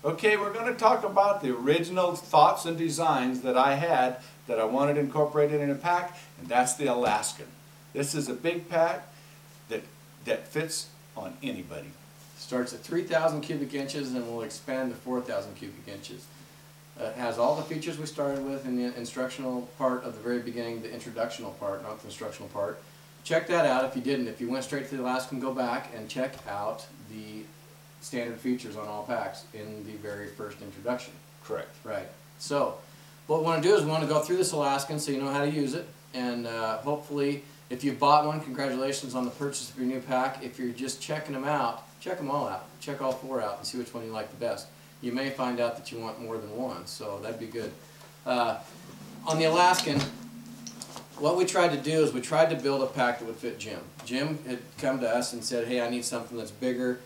Okay, we're going to talk about the original thoughts and designs that I had that I wanted incorporated in a pack, and that's the Alaskan. This is a big pack that fits on anybody. Starts at 3,000 cubic inches and will expand to 4,000 cubic inches. It has all the features we started with in the instructional part of the very beginning, the introductional part, not the instructional part. Check that out if you didn't. If you went straight to the Alaskan, go back and check out the standard features on all packs in the very first introduction. Correct. Right. So, what we want to do is we want to go through this Alaskan so you know how to use it, and hopefully, if you've bought one, congratulations on the purchase of your new pack. If you're just checking them out, check them all out. Check all four out and see which one you like the best. You may find out that you want more than one, so that'd be good. On the Alaskan, what we tried to do is we tried to build a pack that would fit Jim. Jim had come to us and said, hey, I need something that's bigger.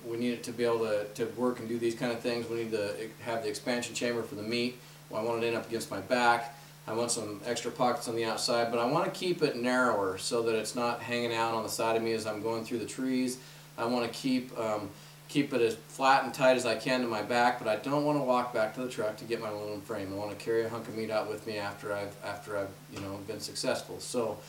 We need it to be able to work and do these kind of things. We need to have the expansion chamber for the meat. Well, I want it in up against my back. I want some extra pockets on the outside, but I want to keep it narrower so that it's not hanging out on the side of me as I'm going through the trees. I want to keep it as flat and tight as I can to my back, but I don't want to walk back to the truck to get my aluminum frame. I want to carry a hunk of meat out with me after I've been successful. So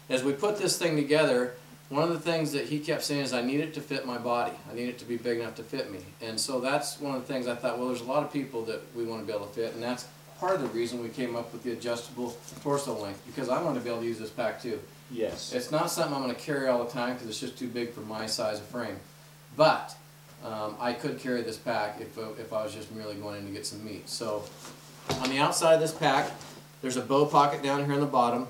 as we put this thing together, one of the things that he kept saying is I need it to fit my body. I need it to be big enough to fit me. And so that's one of the things I thought, well, there's a lot of people that we want to be able to fit, and that's part of the reason we came up with the adjustable torso length, because I want to be able to use this pack too. Yes. It's not something I'm going to carry all the time because it's just too big for my size of frame. But I could carry this pack if I was just merely going in to get some meat. So on the outside of this pack, there's a bow pocket down here on the bottom.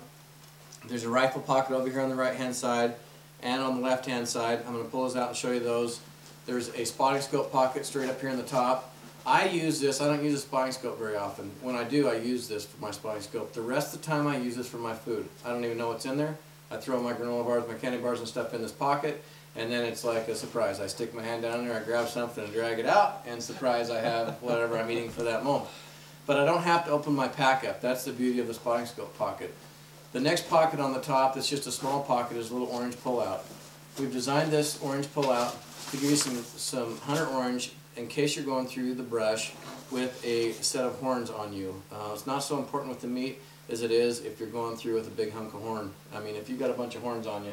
There's a rifle pocket over here on the right-hand side and on the left-hand side. I'm going to pull those out and show you those. There's a spotting scope pocket straight up here on the top. I use this. I don't use a spotting scope very often. When I do, I use this for my spotting scope. The rest of the time I use this for my food. I don't even know what's in there. I throw my granola bars, my candy bars and stuff in this pocket, and then it's like a surprise. I stick my hand down there, I grab something and drag it out, and surprise, I have whatever I'm eating for that moment. But I don't have to open my pack up. That's the beauty of the spotting scope pocket. The next pocket on the top, that's just a small pocket, is a little orange pullout. We've designed this orange pullout to give you some hunter orange in case you're going through the brush with a set of horns on you. It's not so important with the meat as it is if you're going through with a big hunk of horn. I mean, if you've got a bunch of horns on you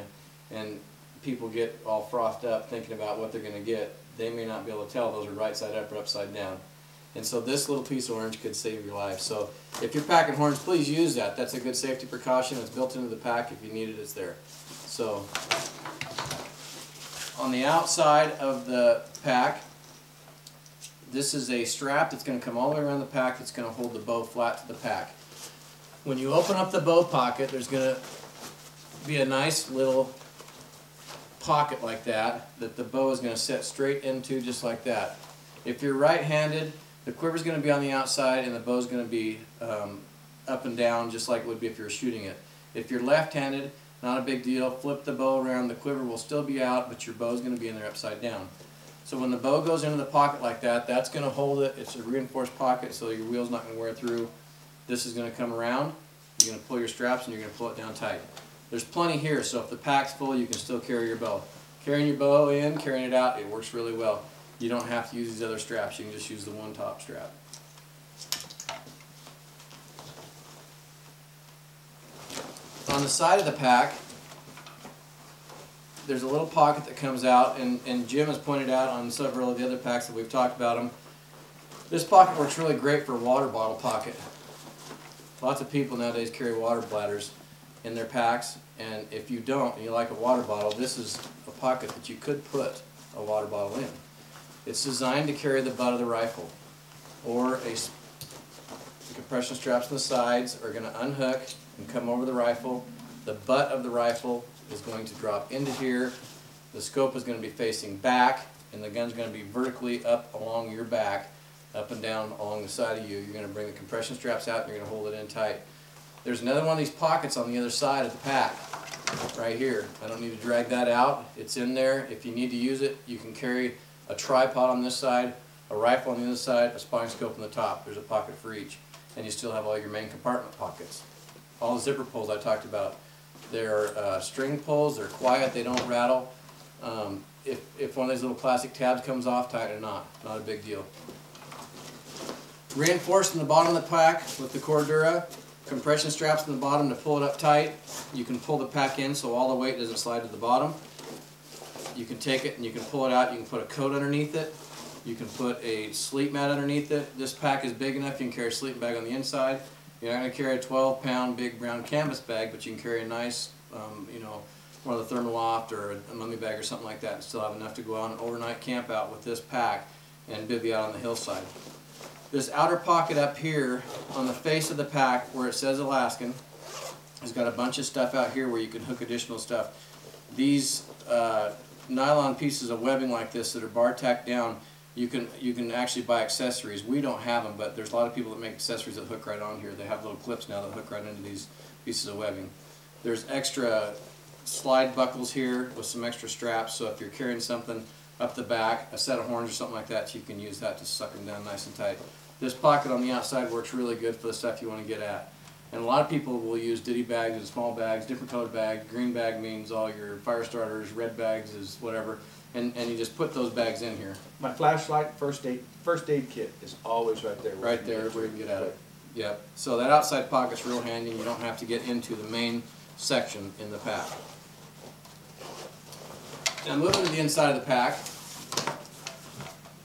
and people get all frothed up thinking about what they're going to get, they may not be able to tell those are right side up or upside down. And so this little piece of orange could save your life. So if you're packing horns, please use that. That's a good safety precaution. It's built into the pack. If you need it, it's there. So on the outside of the pack, this is a strap that's going to come all the way around the pack that's going to hold the bow flat to the pack. When you open up the bow pocket, there's going to be a nice little pocket like that the bow is going to set straight into, just like that. If you're right-handed, the quiver is going to be on the outside and the bow is going to be up and down just like it would be if you were shooting it. If you're left-handed, not a big deal. Flip the bow around, the quiver will still be out, but your bow is going to be in there upside down. So when the bow goes into the pocket like that, that's going to hold it. It's a reinforced pocket, so your wheel's not going to wear through. This is going to come around. You're going to pull your straps and you're going to pull it down tight. There's plenty here, so if the pack's full, you can still carry your bow. Carrying your bow in, carrying it out, it works really well. You don't have to use these other straps. You can just use the one top strap. On the side of the pack, there's a little pocket that comes out, and Jim has pointed out on several of the other packs that we've talked about them. This pocket works really great for a water bottle pocket. Lots of people nowadays carry water bladders in their packs, and if you don't and you like a water bottle, this is a pocket that you could put a water bottle in. It's designed to carry the butt of the rifle, or the compression straps on the sides are going to unhook and come over the rifle. The butt of the rifle is going to drop into here. The scope is going to be facing back, and the gun's going to be vertically up along your back, up and down along the side of you. You're going to bring the compression straps out and you're going to hold it in tight. There's another one of these pockets on the other side of the pack, right here. I don't need to drag that out. It's in there. If you need to use it, you can carry a tripod on this side, a rifle on the other side, a spotting scope on the top. There's a pocket for each. And you still have all your main compartment pockets. All the zipper pulls I talked about, they're string pulls, they're quiet, they don't rattle. If one of these little plastic tabs comes off, tighten a knot. Not a big deal. Reinforcing the bottom of the pack with the Cordura, compression straps in the bottom to pull it up tight. You can pull the pack in so all the weight doesn't slide to the bottom. You can take it and you can pull it out. You can put a coat underneath it. You can put a sleep mat underneath it. This pack is big enough you can carry a sleeping bag on the inside. You're not going to carry a 12-pound big brown canvas bag, but you can carry a nice, you know, one of the Thermaloft or a mummy bag or something like that and still have enough to go on an overnight camp out with this pack and bivvy out on the hillside. This outer pocket up here on the face of the pack where it says Alaskan has got a bunch of stuff out here where you can hook additional stuff. These nylon pieces of webbing like this that are bar tacked down, you can actually buy accessories. We don't have them, but there's a lot of people that make accessories that hook right on here. They have little clips now that hook right into these pieces of webbing. There's extra slide buckles here with some extra straps, so if you're carrying something up the back, a set of horns or something like that, you can use that to suck them down nice and tight. This pocket on the outside works really good for the stuff you want to get at. And a lot of people will use ditty bags and small bags, different colored bags. Green bag means all your fire starters, red bags is whatever. And you just put those bags in here. My flashlight, first aid kit is always right there. Right there where you can get at it. Yep. So that outside pocket's real handy. You don't have to get into the main section in the pack. Now moving to the inside of the pack,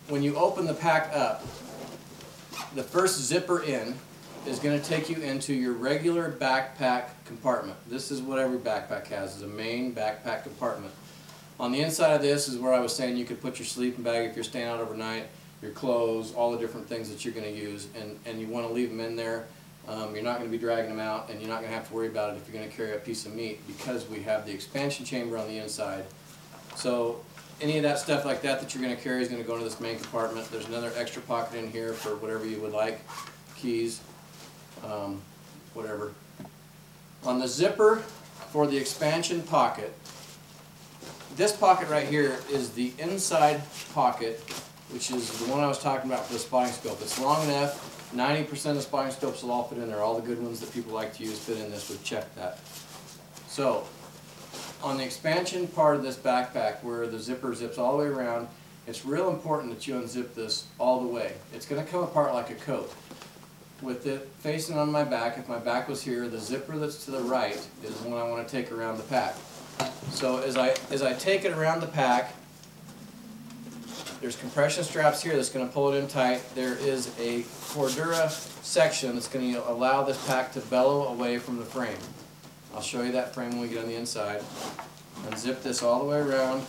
when you open the pack up, the first zipper in is going to take you into your regular backpack compartment. This is what every backpack has, is a main backpack compartment. On the inside of this is where I was saying you could put your sleeping bag if you're staying out overnight, your clothes, all the different things that you're going to use, and you want to leave them in there. You're not going to be dragging them out, and you're not going to have to worry about it if you're going to carry a piece of meat because we have the expansion chamber on the inside. So any of that stuff like that that you're going to carry is going to go into this main compartment. There's another extra pocket in here for whatever you would like, keys, whatever. On the zipper for the expansion pocket, this pocket right here is the inside pocket, which is the one I was talking about for the spotting scope. It's long enough, 90% of the spotting scopes will all fit in there. All the good ones that people like to use fit in this. We've checked that. So on the expansion part of this backpack where the zipper zips all the way around, it's real important that you unzip this all the way. It's going to come apart like a coat. With it facing on my back, if my back was here, the zipper that's to the right is the one I want to take around the pack. So as I take it around the pack, there's compression straps here that's going to pull it in tight. There is a Cordura section that's going to allow this pack to bellow away from the frame. I'll show you that frame when we get on the inside. Unzip this all the way around.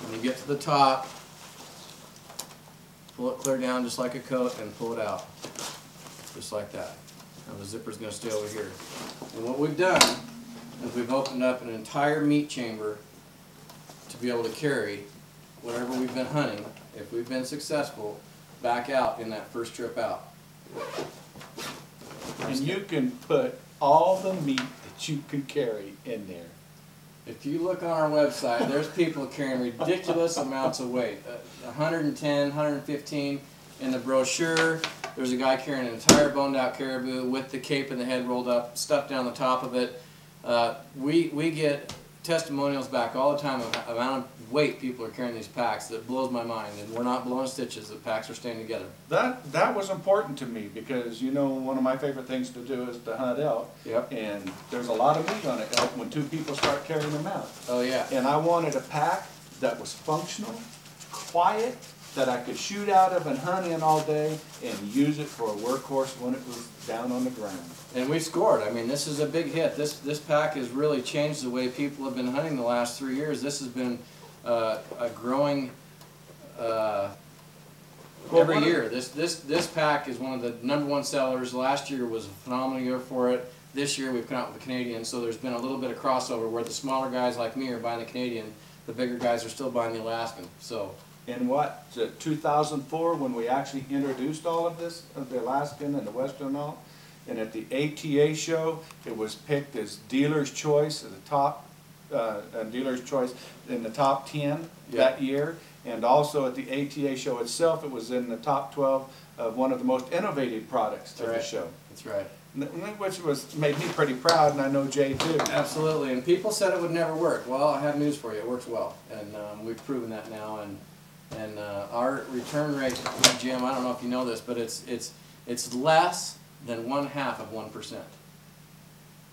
When you get to the top, pull it clear down just like a coat and pull it out. Just like that. Now the zipper's going to stay over here. And what we've done is we've opened up an entire meat chamber to be able to carry whatever we've been hunting, if we've been successful, back out in that first trip out. And you can put all the meat that you can carry in there. If you look on our website, there's people carrying ridiculous amounts of weight. 110, 115. In the brochure, there's a guy carrying an entire boned out caribou with the cape and the head rolled up, stuffed down the top of it. We get testimonials back all the time of the amount of weight people are carrying these packs. That blows my mind, and we're not blowing stitches. The packs are staying together. That was important to me because, you know, one of my favorite things to do is to hunt elk. Yep. And there's a lot of meat on an elk when two people start carrying them out. Oh yeah. And I wanted a pack that was functional, quiet, that I could shoot out of and hunt in all day and use it for a workhorse when it was down on the ground. And we scored. I mean, this is a big hit. This pack has really changed the way people have been hunting the last 3 years. This has been a growing every year. This pack is one of the #1 sellers. Last year was a phenomenal year for it. This year we've come out with the Canadian, so there's been a little bit of crossover where the smaller guys like me are buying the Canadian, the bigger guys are still buying the Alaskan. So. In what, 2004 when we actually introduced all of this, the Alaskan and the Western elk, and at the ATA show it was picked as dealer's choice, as the top dealer's choice in the top 10 that year, and also at the ATA show itself it was in the top 12 of one of the most innovative products to the show. That's right. Which made me pretty proud, and I know Jay too. Absolutely, and people said it would never work. Well, I have news for you, it works well, and we've proven that now. And our return rate, Jim, I don't know if you know this, but it's less than 1/2 of 1%.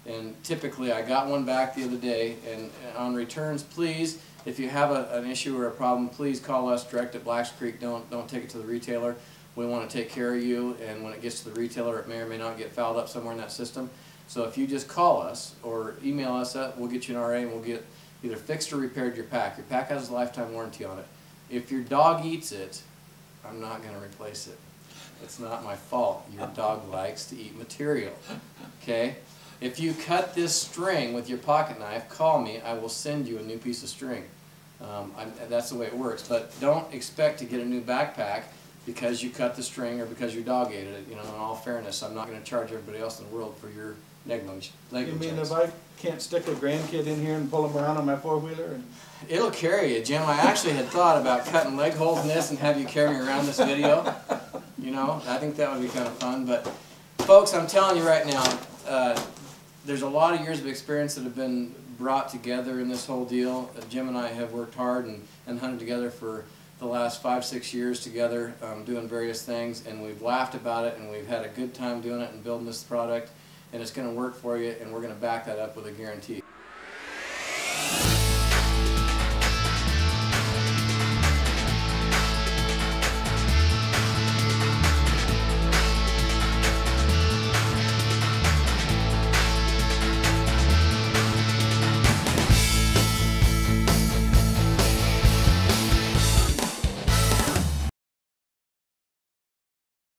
And typically, I got one back the other day, and on returns, please, if you have an issue or a problem, please call us direct at Blacks Creek. Don't take it to the retailer. We want to take care of you, and when it gets to the retailer, it may or may not get fouled up somewhere in that system. So if you just call us or email us, we'll get you an RA, and we'll get either fixed or repaired your pack. Your pack has a lifetime warranty on it. If your dog eats it, I'm not going to replace it. It's not my fault. Your dog likes to eat material. Okay? If you cut this string with your pocket knife, call me. I will send you a new piece of string. That's the way it works. But don't expect to get a new backpack because you cut the string or because your dog ate it. You know, in all fairness, I'm not going to charge everybody else in the world for your negligence. You mean if I can't stick a grandkid in here and pull him around on my four-wheeler? It'll carry you, Jim. I actually had thought about cutting leg holes in this and have you carry me around this video. You know, I think that would be kind of fun. But, folks, I'm telling you right now, there's a lot of years of experience that have been brought together in this whole deal. Jim and I have worked hard and hunted together for the last 5-6 years together, doing various things, and we've laughed about it, and we've had a good time doing it and building this product, and it's going to work for you, and we're going to back that up with a guarantee.